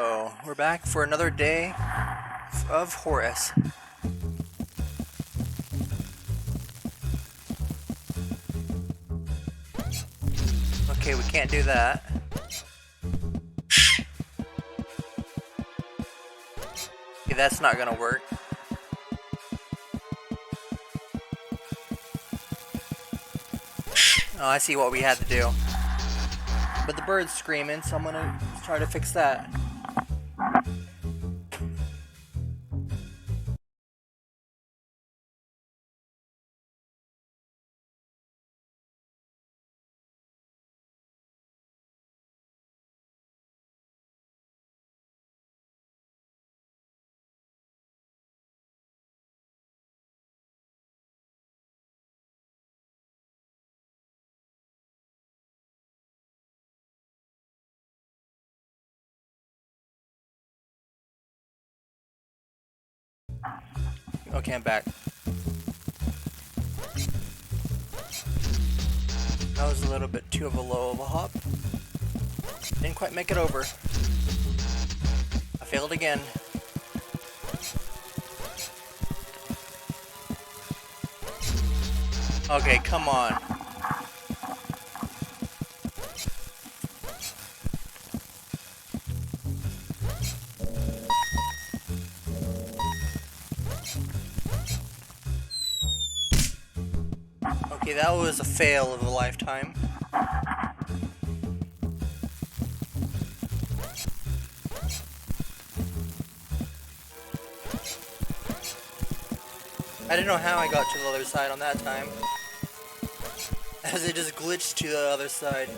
So, we're back for another day of Horace. Okay, we can't do that. Okay, that's not gonna work. Oh, I see what we had to do. But the bird's screaming, so I'm gonna try to fix that. Okay, I'm back. That was a little bit too of a low of a hop. Didn't quite make it over. I failed again. Okay, come on. Okay, that was a fail of a lifetime. I didn't know how I got to the other side on that time. As it just glitched to the other side.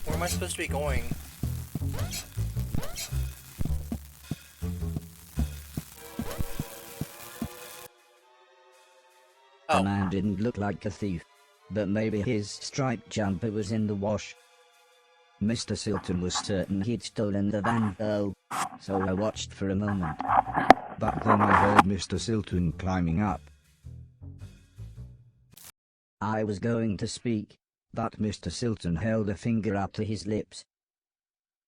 Where am I supposed to be going? The man didn't look like a thief, but maybe his striped jumper was in the wash. Mr. Silton was certain he'd stolen the van though, so I watched for a moment. But then I heard Mr. Silton climbing up. I was going to speak, but Mr. Silton held a finger up to his lips.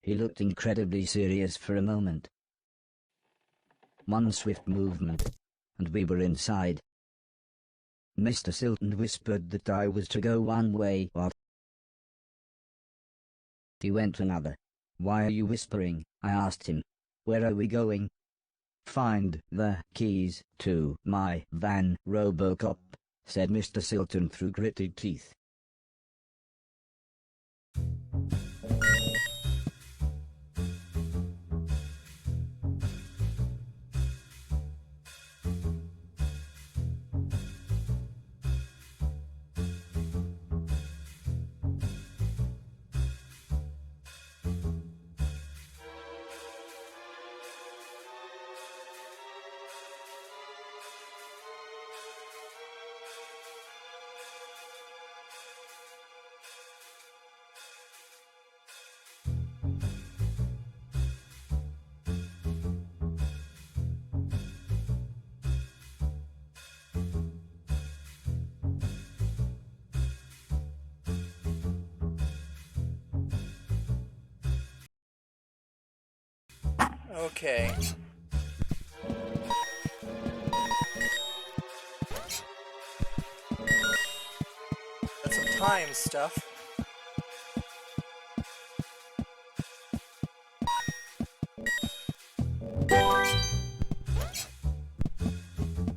He looked incredibly serious for a moment. One swift movement, and we were inside. Mr. Silton whispered that I was to go one way or he went another. Why are you whispering? I asked him. Where are we going? Find the keys to my van, Robocop, said Mr. Silton through gritted teeth. Okay. That's some time stuff.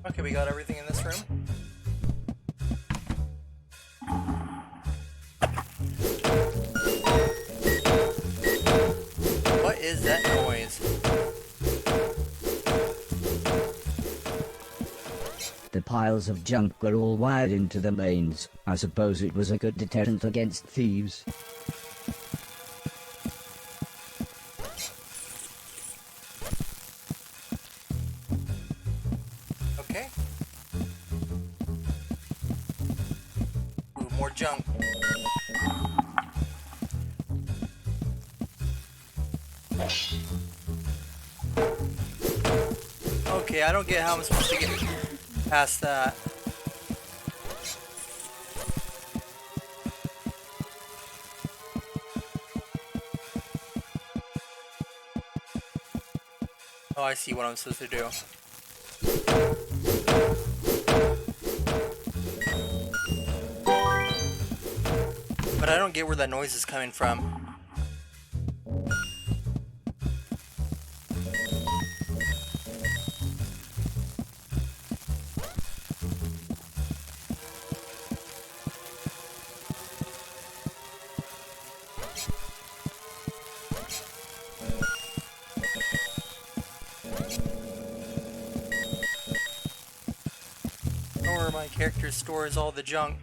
Okay, we got everything in this room. What is that noise? The piles of junk were all wired into the mains. I suppose it was a good deterrent against thieves. Okay. Ooh, more junk. Okay, I don't get how I'm supposed to get past that. Oh, I see what I'm supposed to do. But I don't get where that noise is coming from. Or my character stores all the junk.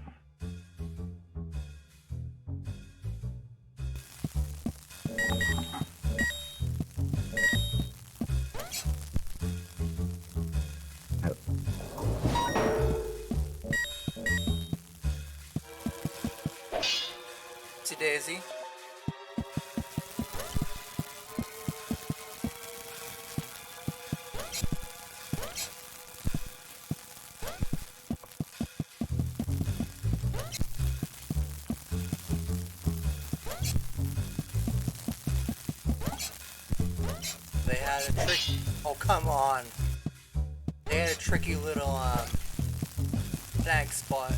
See Daisy. They had a trick. Oh, come on. They had a tricky little snag spot.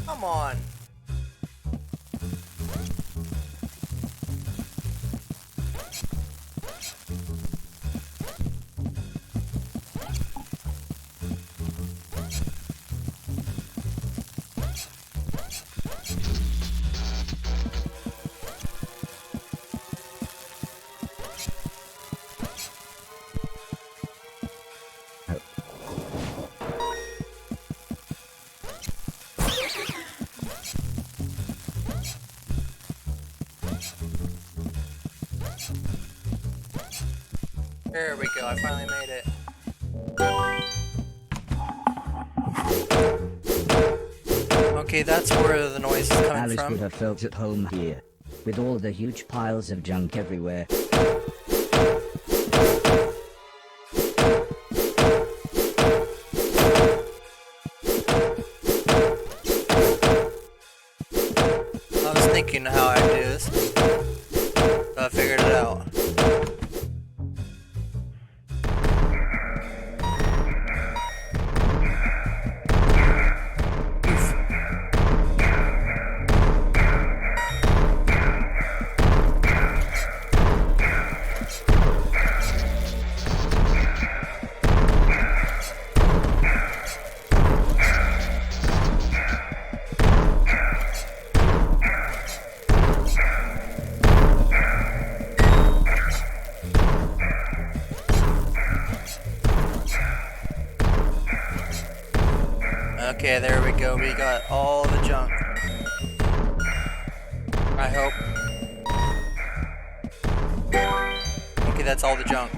Come on. There we go, I finally made it. Okay, that's where the noise is coming Alice from. would have felt at home here, with all the huge piles of junk everywhere. I was thinking how I'd do this. So I figured it out. Okay, there we go. We got all the junk. I hope. Okay, that's all the junk.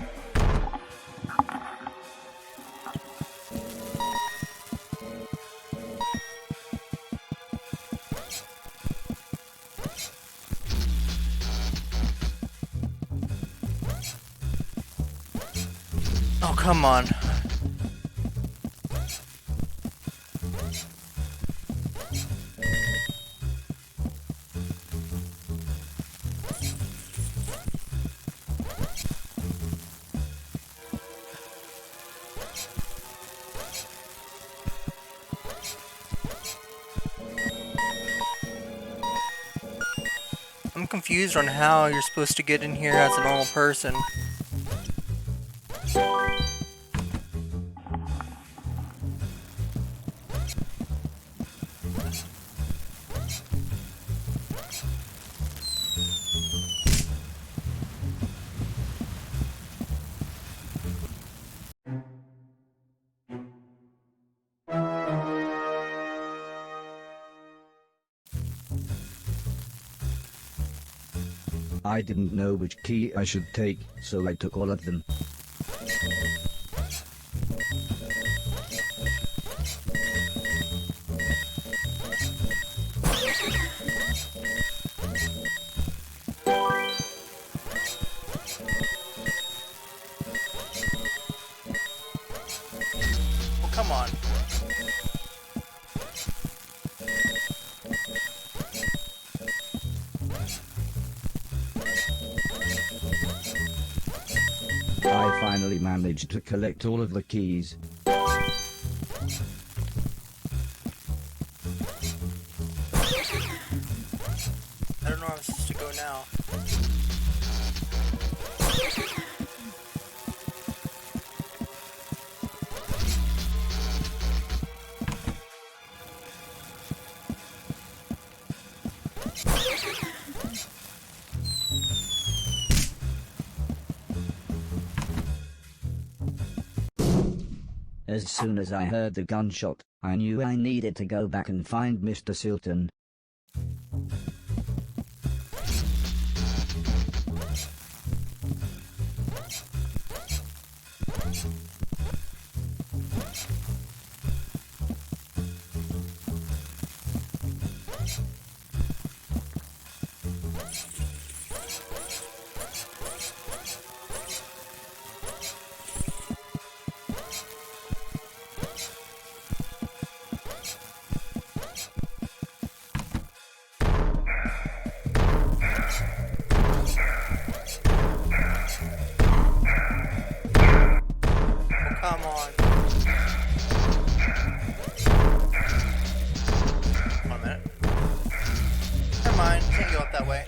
Oh, come on. I'm confused on how you're supposed to get in here as a normal person. I didn't know which key I should take, so I took all of them. Well, come on. I finally managed to collect all of the keys. I don't know where I'm supposed to go now. As soon as I heard the gunshot, I knew I needed to go back and find Mr. Silton. Come on. One minute. Never mind, can't go up that way.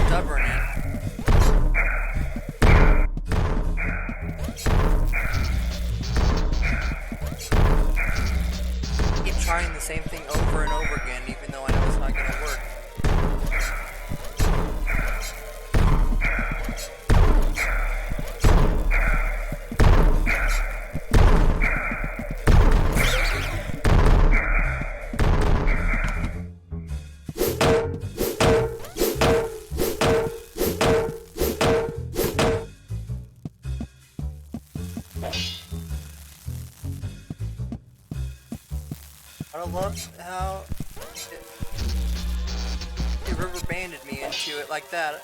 Stubborn. Keep trying the same thing over and over again, even though I know it's not going to work. I love how it rubber banded me into it like that.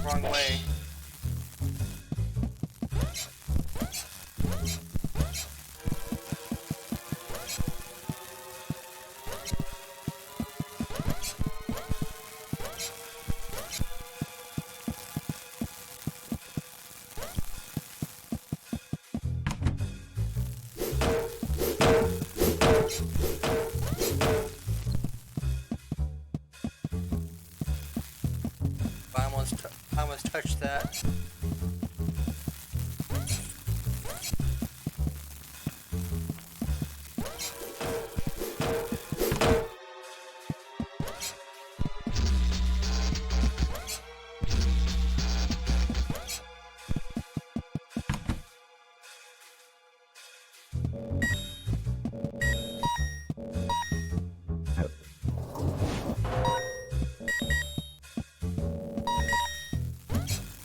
Wrong way. I almost touched that.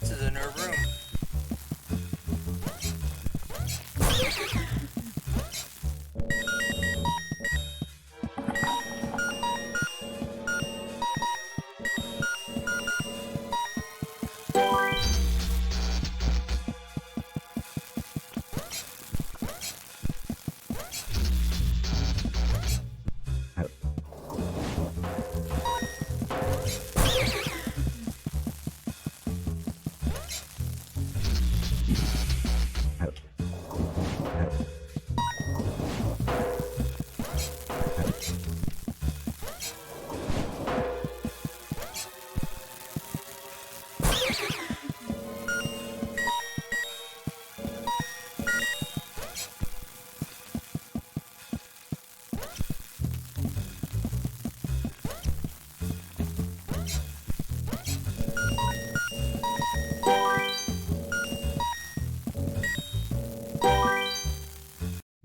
This is a nerve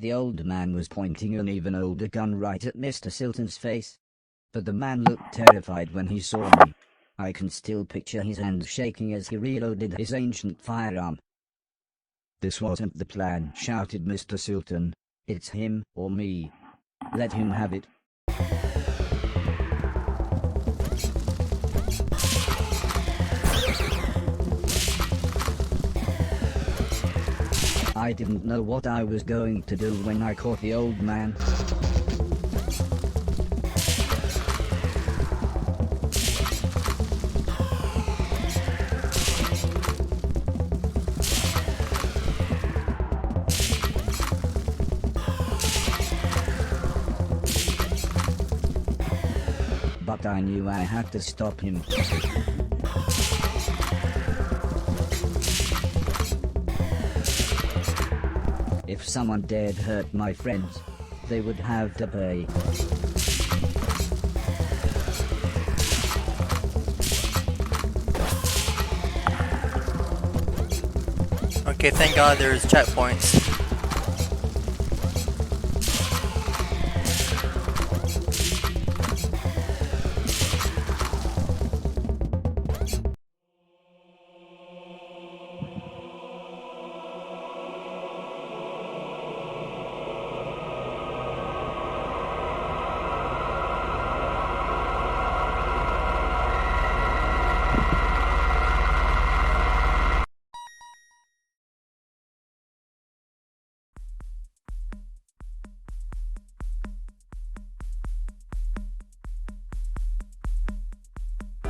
The old man was pointing an even older gun right at Mr. Silton's face. But the man looked terrified when he saw me. I can still picture his hands shaking as he reloaded his ancient firearm. "This wasn't the plan," shouted Mr. Silton. "It's him or me. Let him have it." I didn't know what I was going to do when I caught the old man. But I knew I had to stop him. If someone dared hurt my friends, they would have to pay. Okay, thank God there's checkpoints.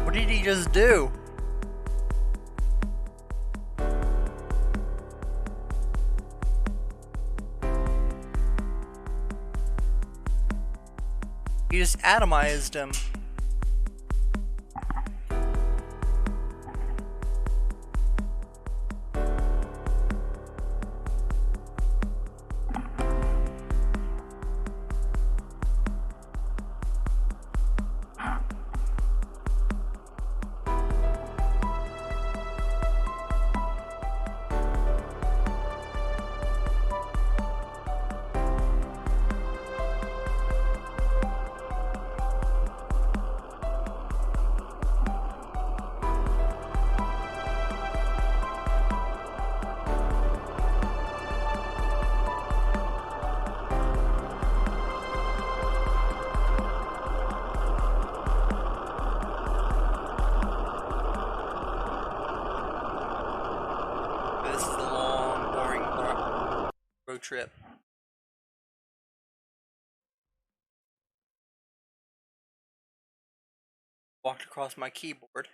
What did he just do? He just atomized him. This is the long, boring road trip. Walked across my keyboard.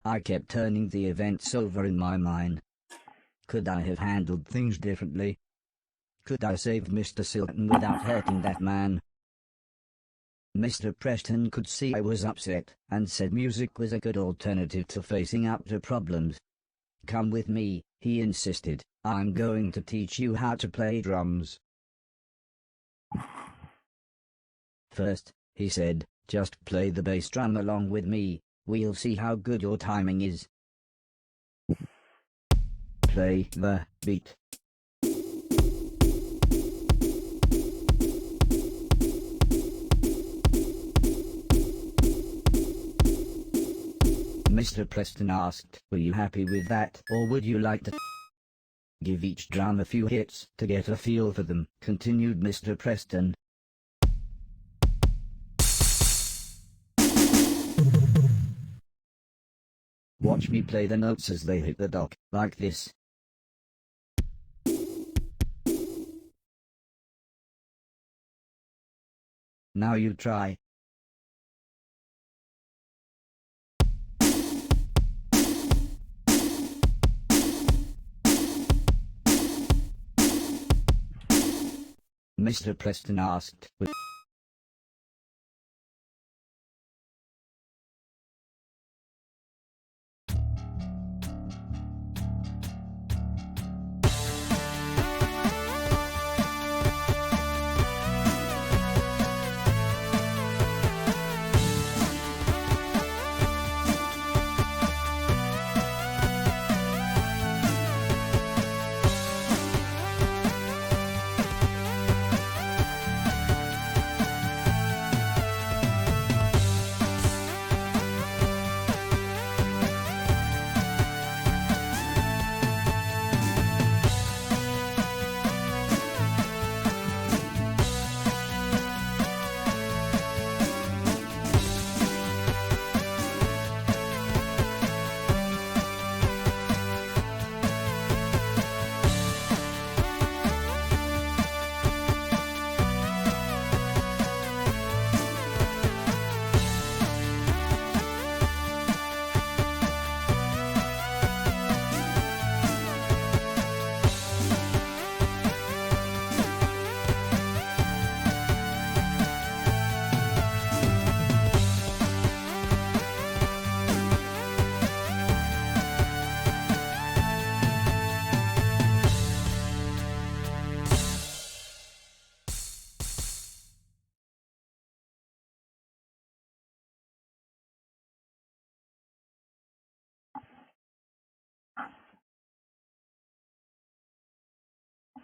I kept turning the events over in my mind. Could I have handled things differently? Could I save Mr. Silton without hurting that man? Mr. Preston could see I was upset, and said music was a good alternative to facing up to problems. "Come with me," he insisted. "I'm going to teach you how to play drums." "First," he said, "just play the bass drum along with me. We'll see how good your timing is. Play the beat." Mr. Preston asked, "Were you happy with that, or would you like to give each drum a few hits to get a feel for them?" continued Mr. Preston. "Watch me play the notes as they hit the dock, like this. Now you try." Mr. Preston asked,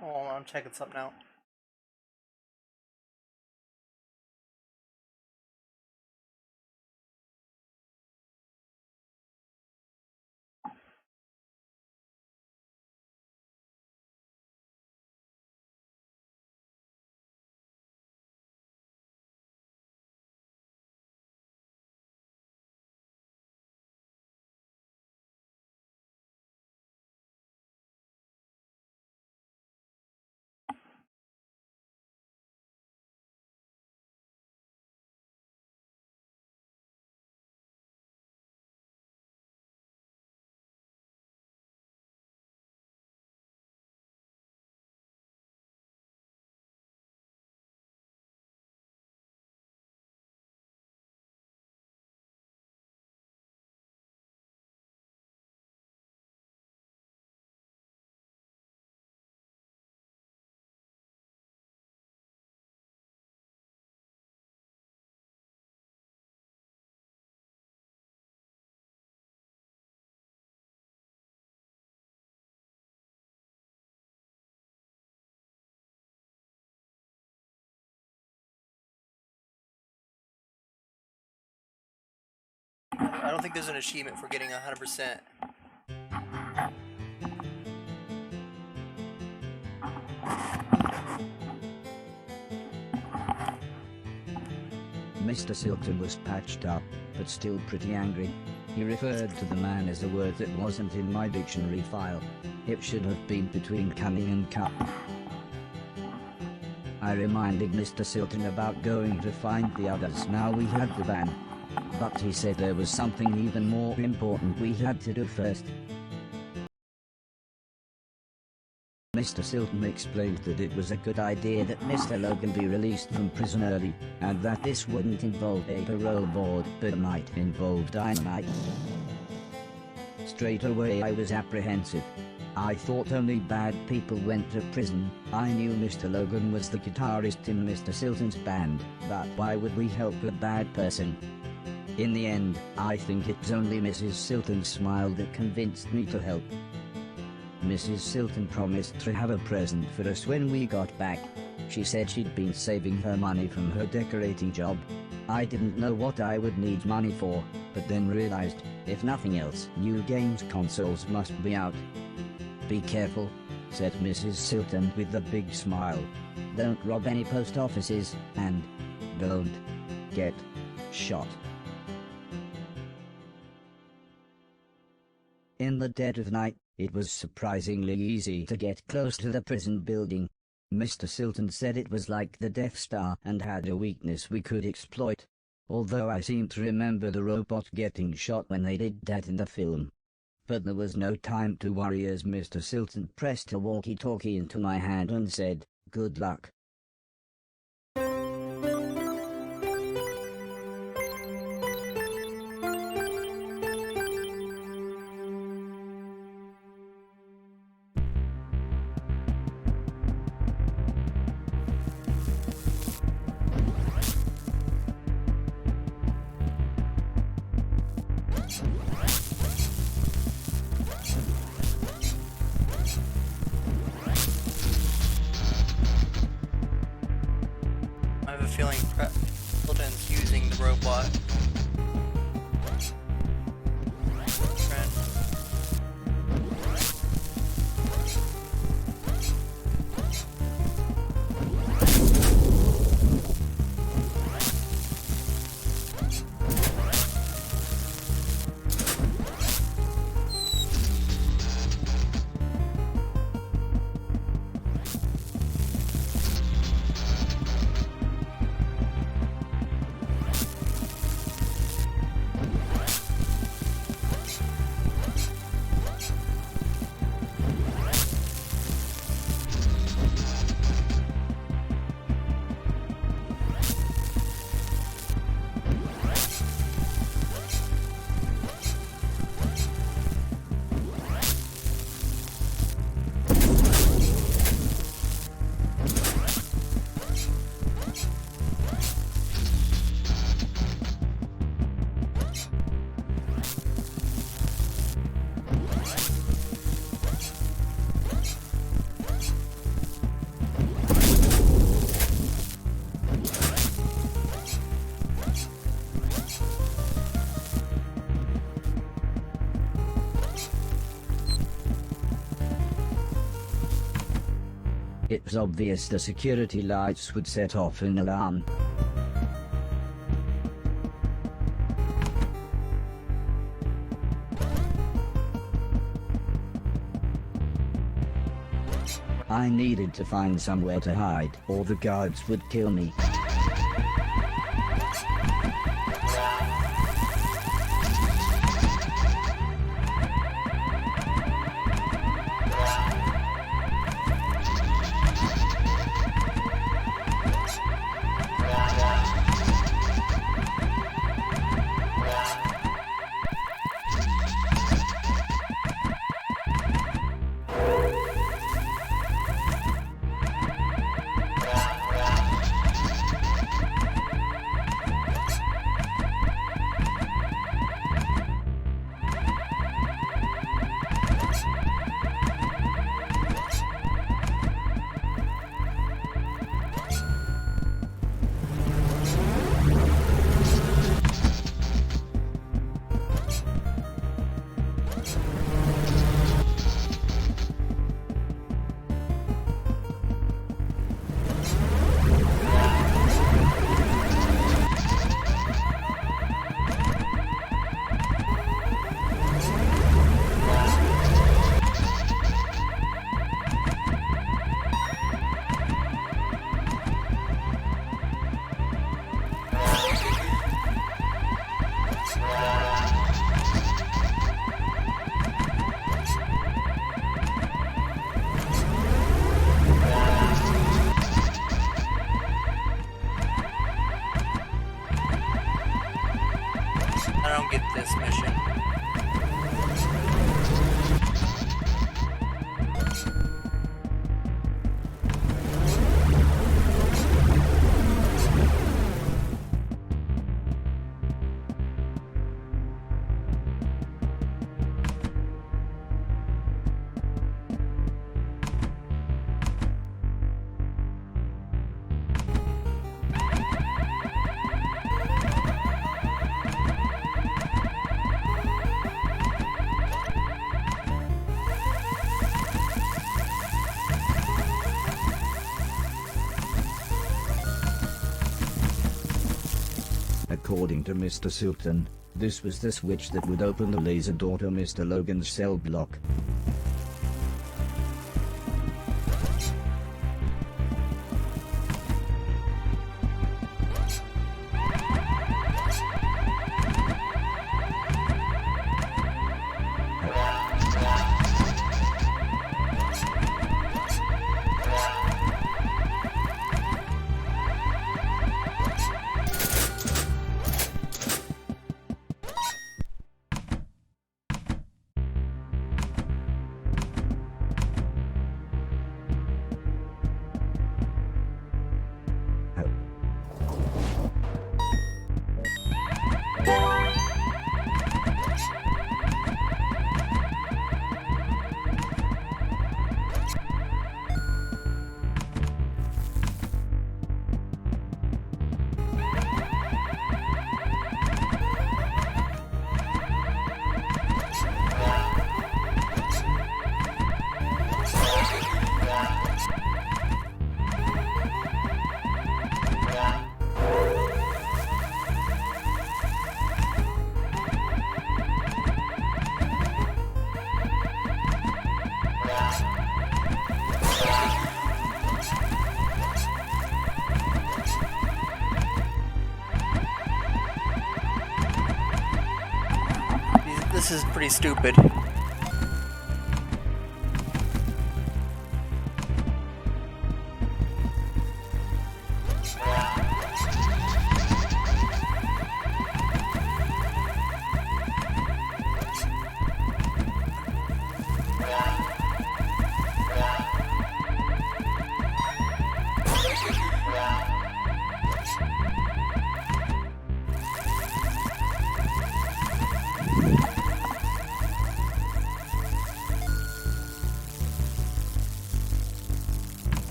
Oh, I'm checking something out. I don't think there's an achievement for getting 100%. Mr. Silton was patched up, but still pretty angry. He referred to the man as a word that wasn't in my dictionary file. It should have been between cunning and cup. I reminded Mr. Silton about going to find the others now we had the van. But he said there was something even more important we had to do first. Mr. Silton explained that it was a good idea that Mr. Logan be released from prison early, and that this wouldn't involve a parole board but might involve dynamite. Straight away I was apprehensive. I thought only bad people went to prison. I knew Mr. Logan was the guitarist in Mr. Silton's band, but why would we help a bad person? In the end, I think it's only Mrs. Silton's smile that convinced me to help. Mrs. Silton promised to have a present for us when we got back. She said she'd been saving her money from her decorating job. I didn't know what I would need money for, but then realized, if nothing else, new games consoles must be out. Be careful, said Mrs. Silton with a big smile. Don't rob any post offices, and don't get shot. In the dead of night, it was surprisingly easy to get close to the prison building. Mr. Silton said it was like the Death Star and had a weakness we could exploit. Although I seem to remember the robot getting shot when they did that in the film. But there was no time to worry as Mr. Silton pressed a walkie-talkie into my hand and said, "Good luck." I have a feeling Hilton's using the robot. Trent. It was obvious the security lights would set off an alarm. I needed to find somewhere to hide, or the guards would kill me. I don't get this mission. According to Mr. Sultan, this was the switch that would open the laser door to Mr. Logan's cell block. This is pretty stupid.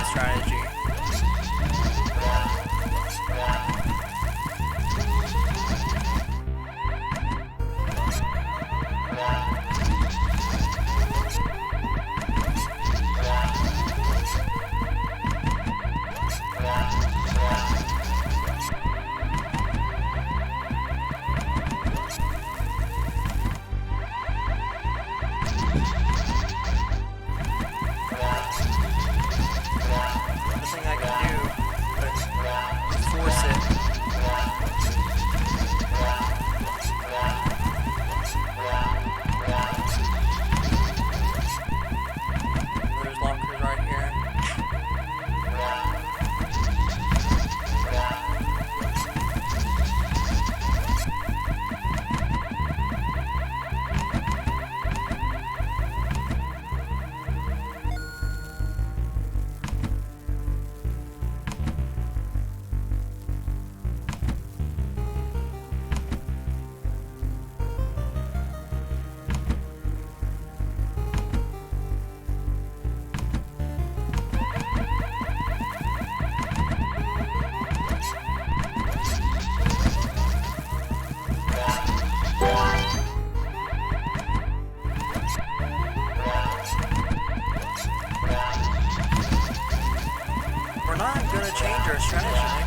strategy. Nothing I can do but force it. There's lockers right here. We're not gonna change our strategy.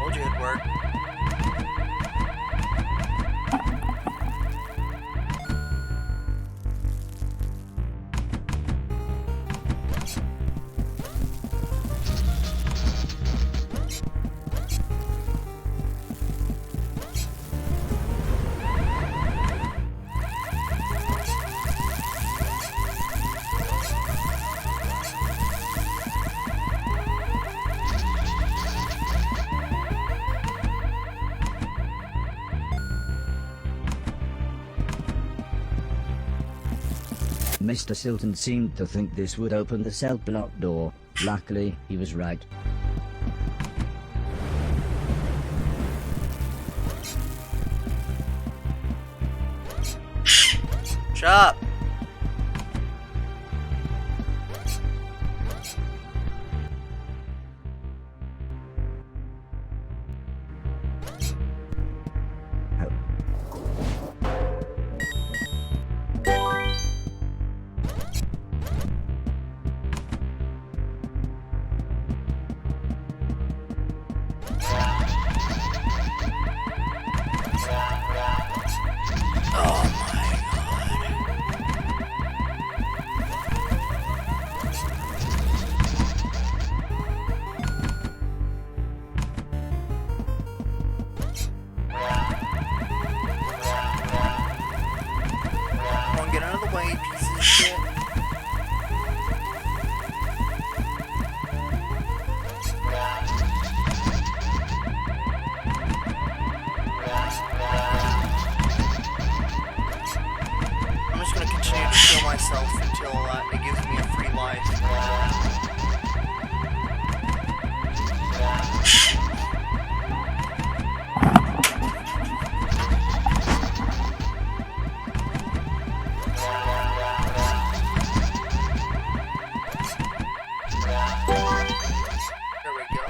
Told you it'd work. Mr. Silton seemed to think this would open the cell block door. Luckily, he was right. Shut up. Get out of the way, pieces of shit. I'm just gonna continue to kill myself until it gives me a free life. There we go.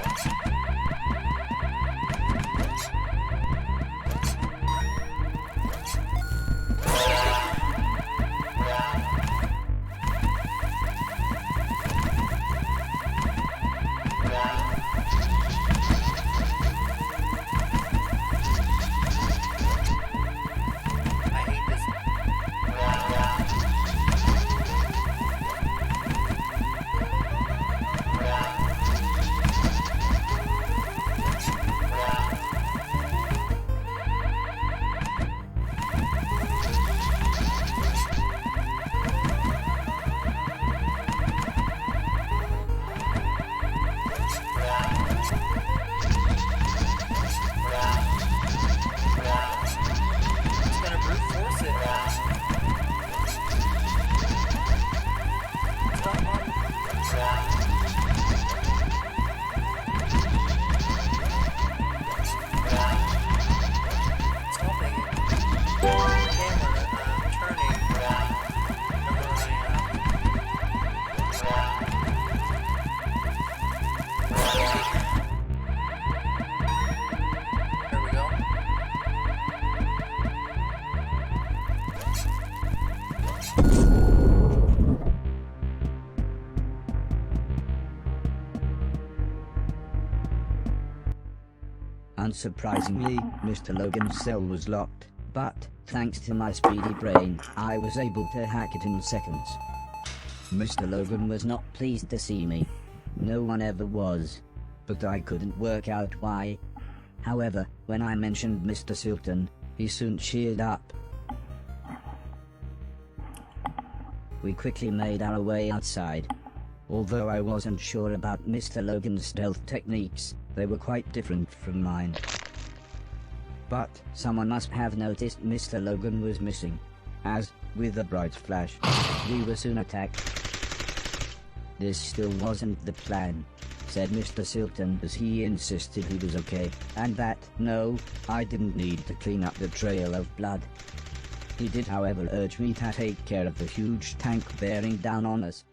Unsurprisingly, Mr. Logan's cell was locked, but, thanks to my speedy brain, I was able to hack it in seconds. Mr. Logan was not pleased to see me. No one ever was. But I couldn't work out why. However, when I mentioned Mr. Silton, he soon cheered up. We quickly made our way outside. Although I wasn't sure about Mr. Logan's stealth techniques, they were quite different from mine. But someone must have noticed Mr. Logan was missing, as, with a bright flash, we were soon attacked. This still wasn't the plan, said Mr. Silton as he insisted he was okay, and that, no, I didn't need to clean up the trail of blood. He did however urge me to take care of the huge tank bearing down on us.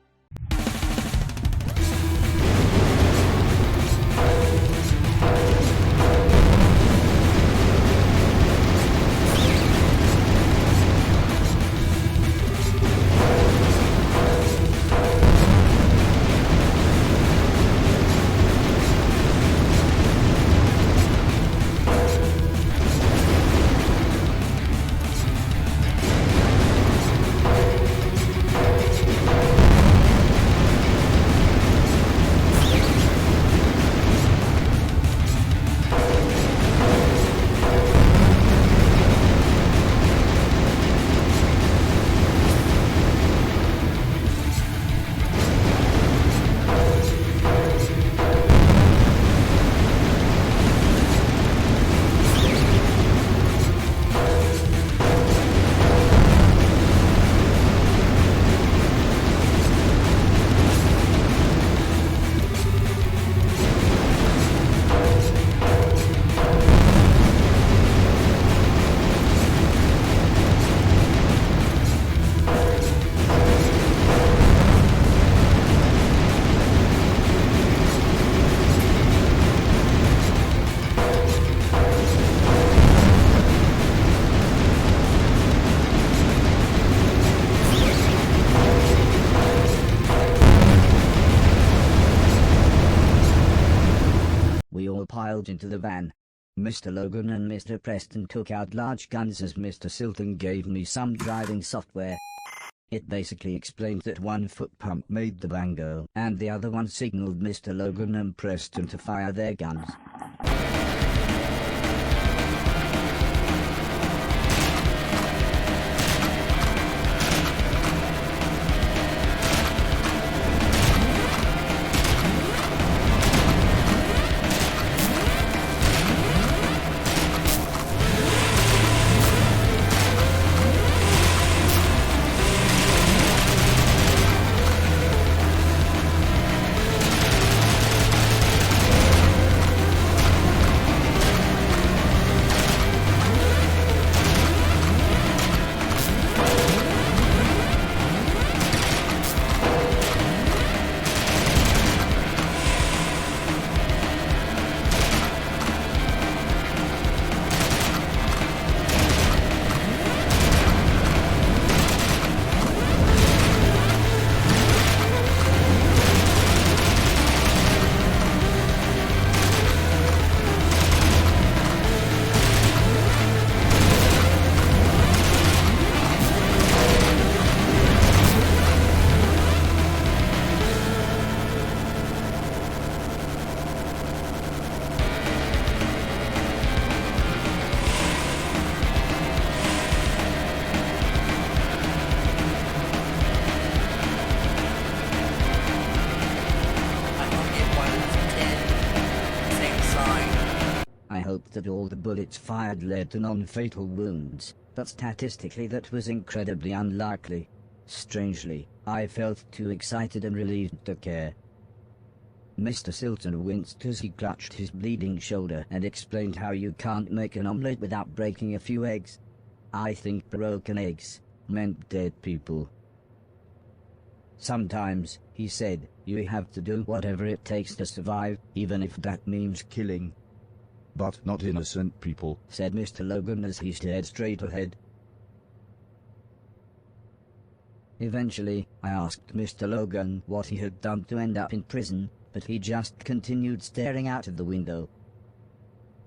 We all piled into the van. Mr. Logan and Mr. Preston took out large guns as Mr. Silton gave me some driving software. It basically explained that one foot pump made the van go, and the other one signaled Mr. Logan and Preston to fire their guns. I hoped that all the bullets fired led to non-fatal wounds, but statistically that was incredibly unlikely. Strangely, I felt too excited and relieved to care. Mr. Silton winced as he clutched his bleeding shoulder and explained how you can't make an omelette without breaking a few eggs. I think broken eggs meant dead people. Sometimes, he said, you have to do whatever it takes to survive, even if that means killing. But not innocent people, said Mr. Logan as he stared straight ahead. Eventually, I asked Mr. Logan what he had done to end up in prison, but he just continued staring out of the window.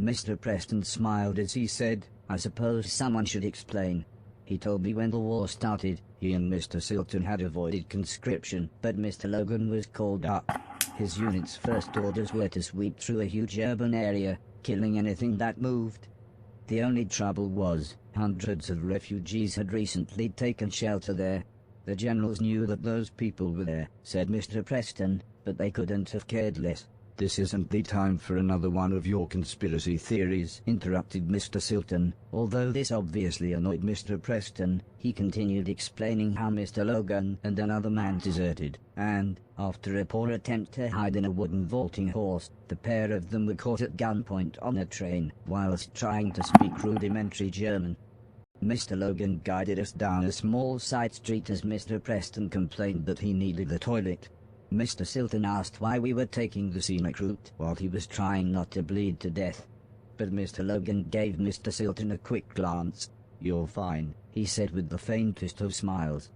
Mr. Preston smiled as he said, "I suppose someone should explain. He told me when the war started, he and Mr. Silton had avoided conscription, but Mr. Logan was called up. His unit's first orders were to sweep through a huge urban area, killing anything that moved. The only trouble was, hundreds of refugees had recently taken shelter there. The generals knew that those people were there," said Mr. Preston, "but they couldn't have cared less." This isn't the time for another one of your conspiracy theories, interrupted Mr. Silton. Although this obviously annoyed Mr. Preston, he continued explaining how Mr. Logan and another man deserted, and, after a poor attempt to hide in a wooden vaulting horse, the pair of them were caught at gunpoint on a train, whilst trying to speak rudimentary German. Mr. Logan guided us down a small side street as Mr. Preston complained that he needed the toilet. Mr. Silton asked why we were taking the scenic route while he was trying not to bleed to death. But Mr. Logan gave Mr. Silton a quick glance. "You're fine," he said with the faintest of smiles.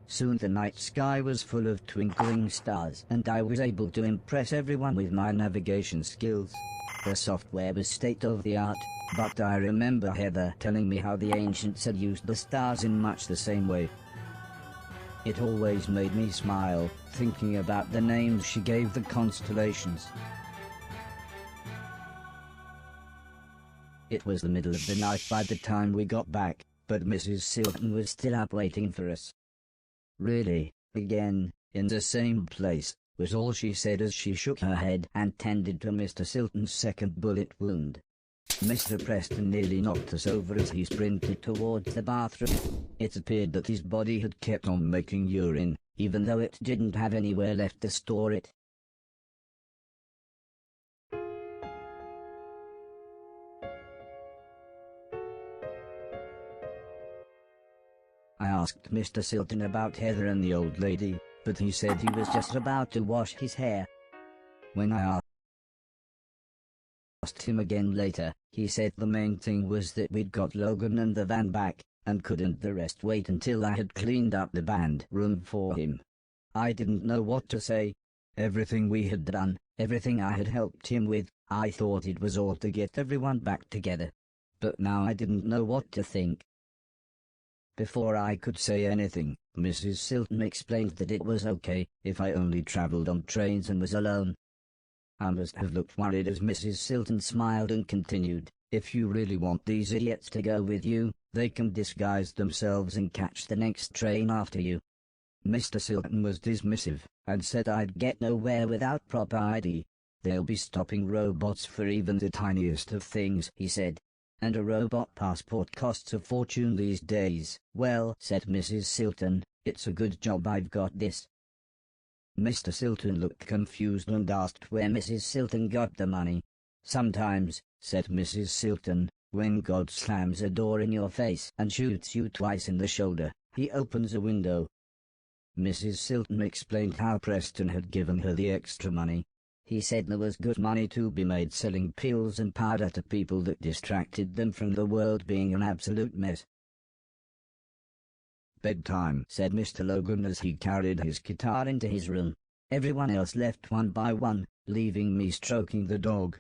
Soon the night sky was full of twinkling stars, and I was able to impress everyone with my navigation skills. The software was state-of-the-art, but I remember Heather telling me how the ancients had used the stars in much the same way. It always made me smile, thinking about the names she gave the constellations. It was the middle of the night by the time we got back, but Mrs. Silton was still up waiting for us. "Really, again, in the same place," was all she said as she shook her head and tended to Mr. Silton's second bullet wound. Mr. Preston nearly knocked us over as he sprinted towards the bathroom. It appeared that his body had kept on making urine, even though it didn't have anywhere left to store it. I asked Mr. Silton about Heather and the old lady, but he said he was just about to wash his hair. When I asked him again later, he said the main thing was that we'd got Logan and the van back, and couldn't the rest wait until I had cleaned up the band room for him. I didn't know what to say. Everything we had done, everything I had helped him with, I thought it was all to get everyone back together. But now I didn't know what to think. Before I could say anything, Mrs. Silton explained that it was okay if I only travelled on trains and was alone. I must have looked worried as Mrs. Silton smiled and continued, "If you really want these idiots to go with you, they can disguise themselves and catch the next train after you." Mr. Silton was dismissive, and said I'd get nowhere without proper ID. "They'll be stopping robots for even the tiniest of things," he said. "And a robot passport costs a fortune these days." "Well," said Mrs. Silton, "it's a good job I've got this." Mr. Silton looked confused and asked where Mrs. Silton got the money. "Sometimes," said Mrs. Silton, "when God slams a door in your face and shoots you twice in the shoulder, he opens a window." Mrs. Silton explained how Preston had given her the extra money. He said there was good money to be made selling pills and powder to people that distracted them from the world being an absolute mess. "Bedtime," said Mr. Logan as he carried his guitar into his room. Everyone else left one by one, leaving me stroking the dog.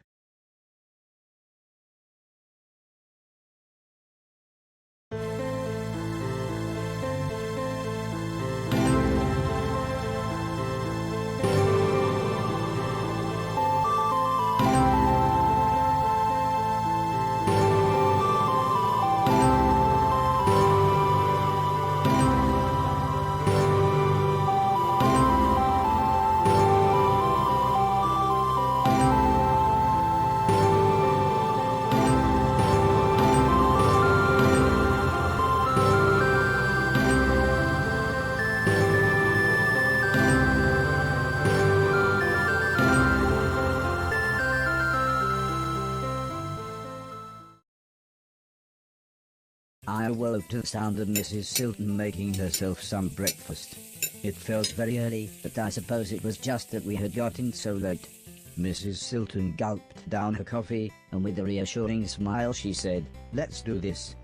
I awoke to the sound of Mrs. Silton making herself some breakfast. It felt very early, but I suppose it was just that we had gotten so late. Mrs. Silton gulped down her coffee, and with a reassuring smile she said, "Let's do this."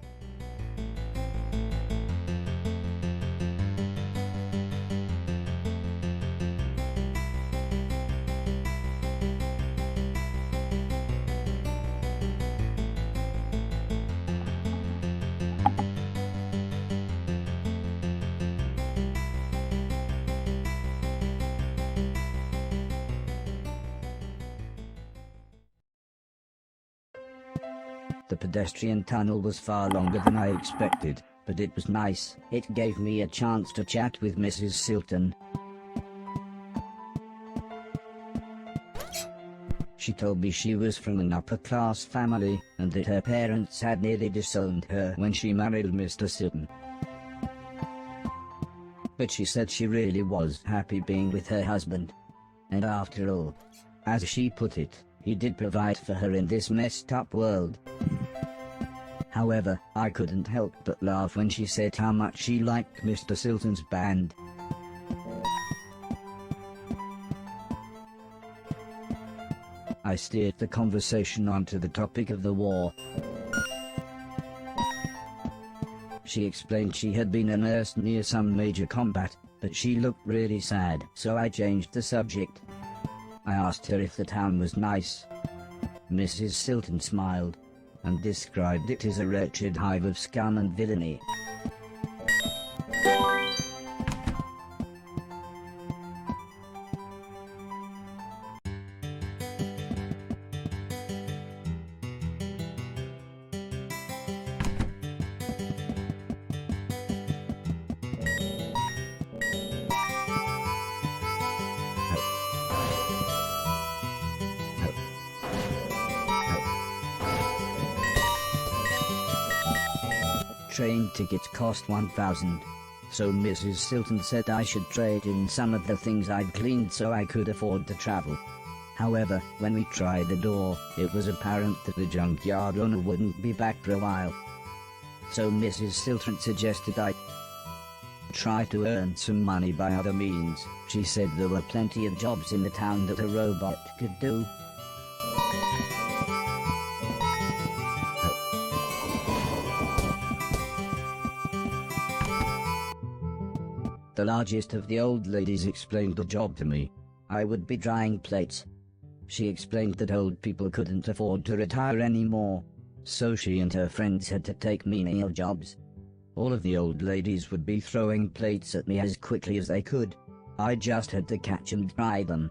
The pedestrian tunnel was far longer than I expected, but it was nice. It gave me a chance to chat with Mrs. Silton. She told me she was from an upper-class family, and that her parents had nearly disowned her when she married Mr. Silton. But she said she really was happy being with her husband. And after all, as she put it, he did provide for her in this messed up world. However, I couldn't help but laugh when she said how much she liked Mr. Silton's band. I steered the conversation onto the topic of the war. She explained she had been a nurse near some major combat, but she looked really sad, so I changed the subject. I asked her if the town was nice. Mrs. Silton smiled, and described it as a wretched hive of scum and villainy. Train tickets cost $1,000, so Mrs. Silton said I should trade in some of the things I'd cleaned so I could afford to travel. However, when we tried the door, it was apparent that the junkyard owner wouldn't be back for a while. So Mrs. Silton suggested I try to earn some money by other means. She said there were plenty of jobs in the town that a robot could do. The largest of the old ladies explained the job to me. I would be drying plates. She explained that old people couldn't afford to retire anymore, so she and her friends had to take menial jobs. All of the old ladies would be throwing plates at me as quickly as they could. I just had to catch and dry them.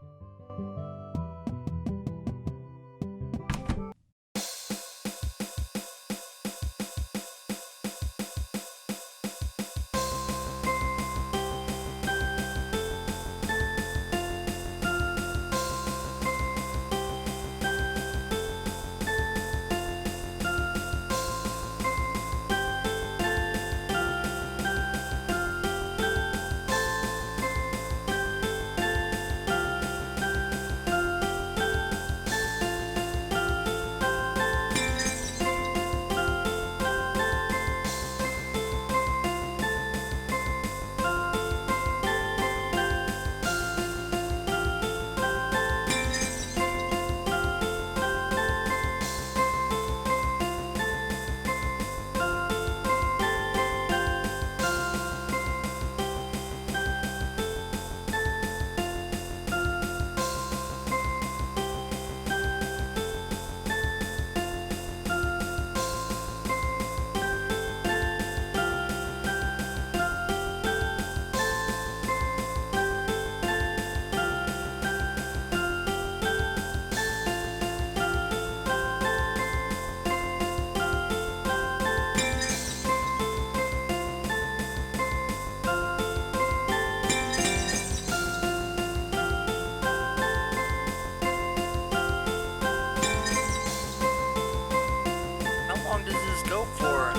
How long does this go for?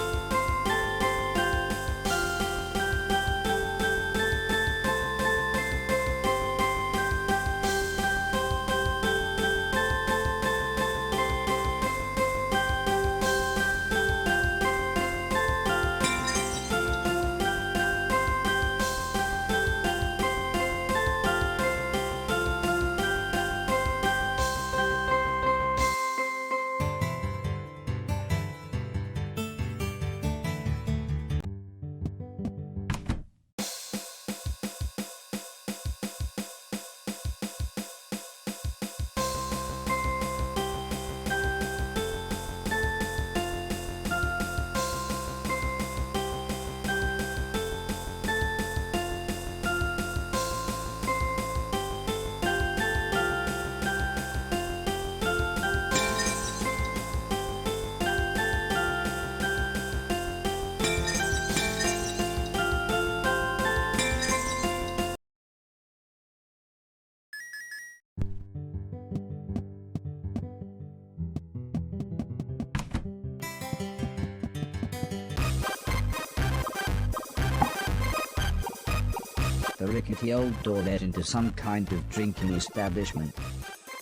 rickety old door led into some kind of drinking establishment.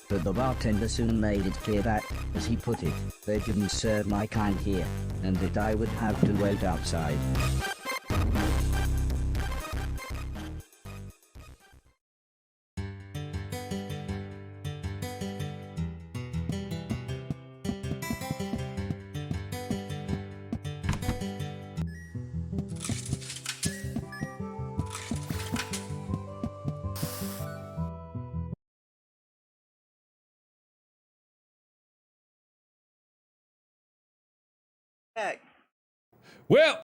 But the bartender soon made it clear that, as he put it, they didn't serve my kind here, and that I would have to wait outside. Heck. Well,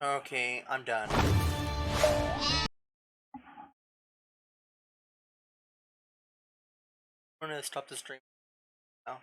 Okay, I'm done. I'm gonna stop the stream now.